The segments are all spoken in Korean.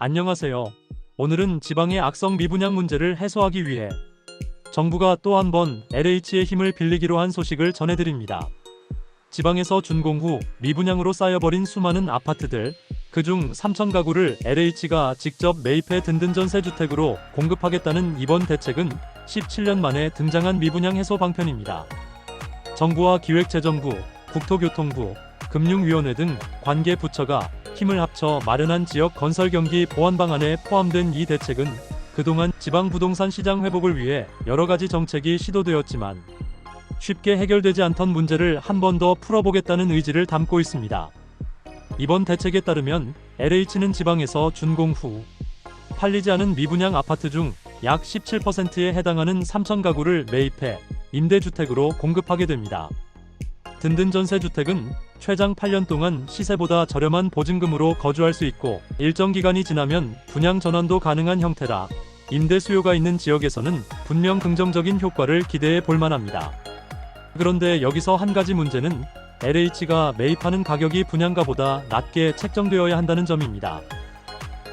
안녕하세요. 오늘은 지방의 악성 미분양 문제를 해소하기 위해 정부가 또 한 번 LH의 힘을 빌리기로 한 소식을 전해드립니다. 지방에서 준공 후 미분양으로 쌓여버린 수많은 아파트들, 그중 3천 가구를 LH가 직접 매입해 든든 전세주택으로 공급하겠다는 이번 대책은 17년 만에 등장한 미분양 해소 방편입니다. 정부와 기획재정부, 국토교통부, 금융위원회 등 관계 부처가 힘을 합쳐 마련한 지역 건설 경기 보완 방안에 포함된 이 대책은 그동안 지방 부동산 시장 회복을 위해 여러 가지 정책이 시도되었지만 쉽게 해결되지 않던 문제를 한 번 더 풀어보겠다는 의지를 담고 있습니다. 이번 대책에 따르면 LH는 지방에서 준공 후 팔리지 않은 미분양 아파트 중 약 17%에 해당하는 3천 가구를 매입해 임대주택으로 공급하게 됩니다. 든든 전세주택은 최장 8년 동안 시세보다 저렴한 보증금으로 거주할 수 있고 일정 기간이 지나면 분양 전환도 가능한 형태라 임대 수요가 있는 지역에서는 분명 긍정적인 효과를 기대해 볼 만합니다. 그런데 여기서 한 가지 문제는 LH가 매입하는 가격이 분양가보다 낮게 책정되어야 한다는 점입니다.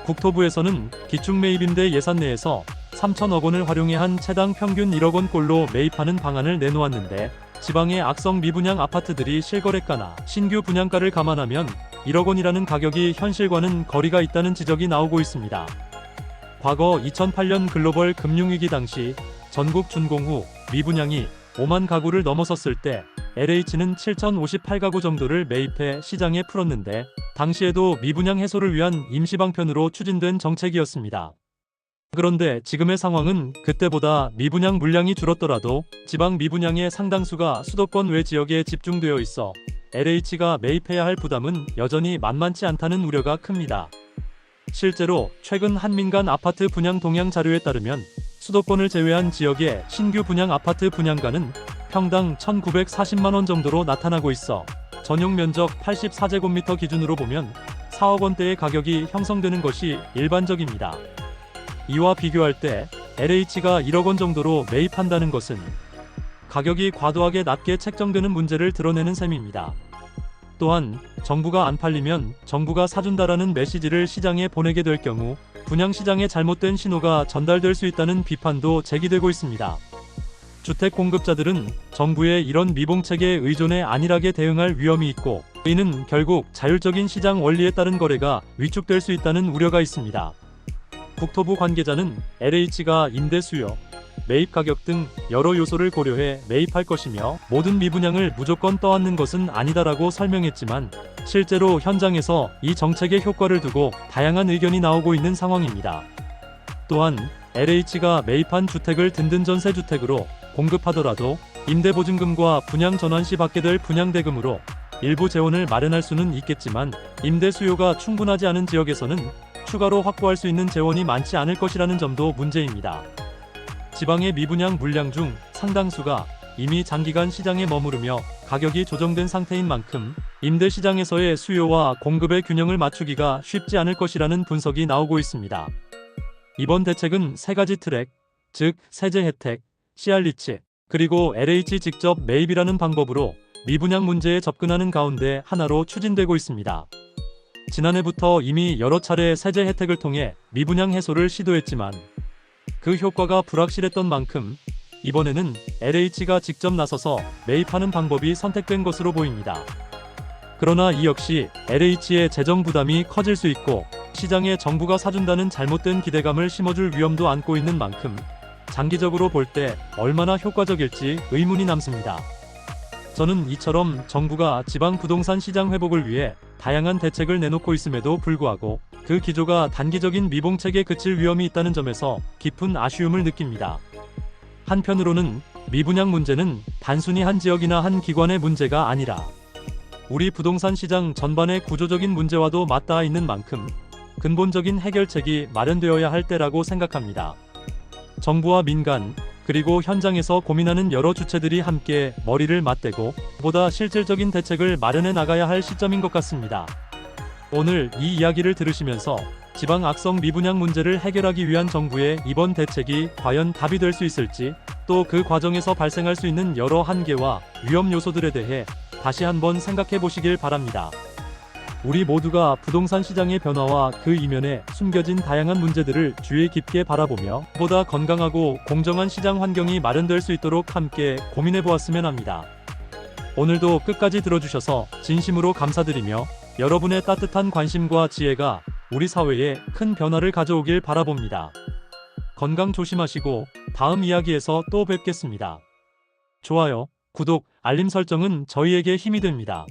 국토부에서는 기축매입임대 예산 내에서 3천억 원을 활용해 한 채당 평균 1억 원꼴로 매입하는 방안을 내놓았는데 지방의 악성 미분양 아파트들이 실거래가나 신규 분양가를 감안하면 1억 원이라는 가격이 현실과는 거리가 있다는 지적이 나오고 있습니다. 과거 2008년 글로벌 금융위기 당시 전국 준공 후 미분양이 5만 가구를 넘어섰을 때 LH는 7,058가구 정도를 매입해 시장에 풀었는데 당시에도 미분양 해소를 위한 임시방편으로 추진된 정책이었습니다. 그런데 지금의 상황은 그때보다 미분양 물량이 줄었더라도 지방 미분양의 상당수가 수도권 외 지역에 집중되어 있어 LH가 매입해야 할 부담은 여전히 만만치 않다는 우려가 큽니다. 실제로 최근 한 민간 아파트 분양 동향 자료에 따르면 수도권을 제외한 지역의 신규 분양 아파트 분양가는 평당 1,940만 원 정도로 나타나고 있어 전용 면적 84제곱미터 기준으로 보면 4억 원대의 가격이 형성되는 것이 일반적입니다. 이와 비교할 때 LH가 1억 원 정도로 매입한다는 것은 가격이 과도하게 낮게 책정되는 문제를 드러내는 셈입니다. 또한 정부가 안 팔리면 정부가 사준다라는 메시지를 시장에 보내게 될 경우 분양시장에 잘못된 신호가 전달될 수 있다는 비판도 제기되고 있습니다. 주택 공급자들은 정부의 이런 미봉책에 의존해 안일하게 대응할 위험이 있고 이는 결국 자율적인 시장 원리에 따른 거래가 위축될 수 있다는 우려가 있습니다. 국토부 관계자는 LH가 임대 수요, 매입 가격 등 여러 요소를 고려해 매입할 것이며 모든 미분양을 무조건 떠안는 것은 아니다라고 설명했지만 실제로 현장에서 이 정책의 효과를 두고 다양한 의견이 나오고 있는 상황입니다. 또한 LH가 매입한 주택을 든든 전세주택으로 공급하더라도 임대보증금과 분양 전환 시 받게 될 분양대금으로 일부 재원을 마련할 수는 있겠지만 임대 수요가 충분하지 않은 지역에서는 추가로 확보할 수 있는 재원이 많지 않을 것이라는 점도 문제입니다. 지방의 미분양 물량 중 상당수가 이미 장기간 시장에 머무르며 가격이 조정된 상태인 만큼 임대 시장에서의 수요와 공급의 균형을 맞추기가 쉽지 않을 것이라는 분석이 나오고 있습니다. 이번 대책은 세 가지 트랙, 즉 세제 혜택, CR리치, 그리고 LH 직접 매입이라는 방법으로 미분양 문제에 접근하는 가운데 하나로 추진되고 있습니다. 지난해부터 이미 여러 차례 세제 혜택을 통해 미분양 해소를 시도했지만 그 효과가 불확실했던 만큼 이번에는 LH가 직접 나서서 매입하는 방법이 선택된 것으로 보입니다. 그러나 이 역시 LH의 재정 부담이 커질 수 있고 시장에 정부가 사준다는 잘못된 기대감을 심어줄 위험도 안고 있는 만큼 장기적으로 볼 때 얼마나 효과적일지 의문이 남습니다. 저는 이처럼 정부가 지방 부동산 시장 회복을 위해 다양한 대책을 내놓고 있음에도 불구하고 그 기조가 단기적인 미봉책에 그칠 위험이 있다는 점에서 깊은 아쉬움을 느낍니다. 한편으로는 미분양 문제는 단순히 한 지역이나 한 기관의 문제가 아니라 우리 부동산 시장 전반의 구조적인 문제와도 맞닿아 있는 만큼 근본적인 해결책이 마련되어야 할 때라고 생각합니다. 정부와 민간, 그리고 현장에서 고민하는 여러 주체들이 함께 머리를 맞대고 보다 실질적인 대책을 마련해 나가야 할 시점인 것 같습니다. 오늘 이 이야기를 들으시면서 지방 악성 미분양 문제를 해결하기 위한 정부의 이번 대책이 과연 답이 될 수 있을지, 또 그 과정에서 발생할 수 있는 여러 한계와 위험 요소들에 대해 다시 한번 생각해 보시길 바랍니다. 우리 모두가 부동산 시장의 변화와 그 이면에 숨겨진 다양한 문제들을 주의 깊게 바라보며 보다 건강하고 공정한 시장 환경이 마련될 수 있도록 함께 고민해 보았으면 합니다. 오늘도 끝까지 들어주셔서 진심으로 감사드리며 여러분의 따뜻한 관심과 지혜가 우리 사회에 큰 변화를 가져오길 바라봅니다. 건강 조심하시고 다음 이야기에서 또 뵙겠습니다. 좋아요, 구독, 알림 설정은 저희에게 힘이 됩니다.